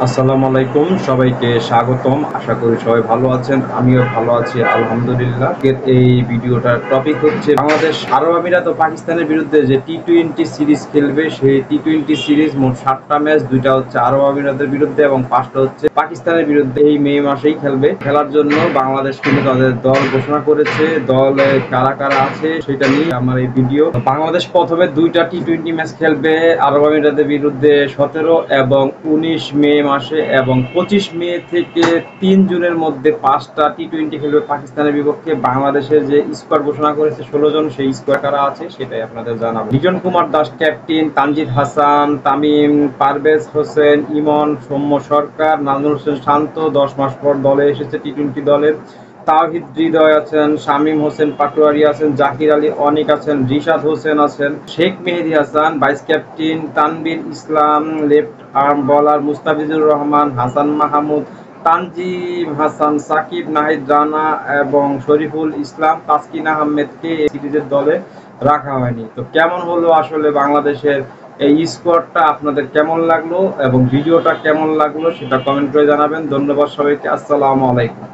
আসসালামু আলাইকুম, সবাইকে স্বাগতম। আশা করি সবাই ভালো আছেন, আমিও ভালো আছি আলহামদুলিল্লাহ। এই ভিডিওটার টপিক হচ্ছে বাংলাদেশ আরব আমিরাত ও পাকিস্তানের বিরুদ্ধে যে টি-20 সিরিজ খেলবে, সেই টি-20 সিরিজ মোট 7টা ম্যাচ, 2টা হচ্ছে আরব আমিরাতের বিরুদ্ধে এবং 5টা হচ্ছে পাকিস্তানের বিরুদ্ধে। এই মে মাসেই খেলবে। খেলার জন্য বাংলাদেশ কিন্তু তাদের দল ঘোষণা করেছে। দলে কারা কারা আছে সেটা নিয়ে আমার এই ভিডিও। বাংলাদেশ প্রথমে 2টা টি-20 ম্যাচ খেলবে আরব আমিরাতের বিরুদ্ধে 17 এবং 19 মে মাসে, এবং 25 মে থেকে 3 জুনের মধ্যে 5টা টি-20 খেলবে পাকিস্তানের বিপক্ষে। বাংলাদেশের যে স্কোয়াড ঘোষণা করেছে 16 জন, সেই স্কোয়াড কারা আছে সেটাই আপনাদের জানাবো। লিজন কুমার দাস ক্যাপ্টেন, তানজিদ হাসান, তামিম, পারভেজ হোসেন, ইমন, সৌম্য সরকার, নাজমুল হোসেন শান্ত 10 মাস পর দলে এসেছে টি-20 দলের। তাওহিদ হৃদয় আছেন, শামীম হোসেন পাটোয়ারি আছেন, জাকির আলী অনিক আছেন, রিশাদ হোসেন আছেন, Sheikh Mehedi Hasan vice captain, Tanveer Islam left arm bowler, Mustafizur Rahman, Hasan Mahmud, Tanzim Hasan, Shakib, Nahid Rana এবং শরীফুল ইসলাম, তাসকিন আহমেদকে এই সিরিজের দলে রাখা হয়নি। তো কেমন হলো আসলে বাংলাদেশের এই স্কোয়াডটা, আপনাদের কেমন লাগলো এবং ভিডিওটা কেমন লাগলো সেটা কমেন্ট করে জানাবেন। ধন্যবাদ সবাইকে। আসসালামু আলাইকুম।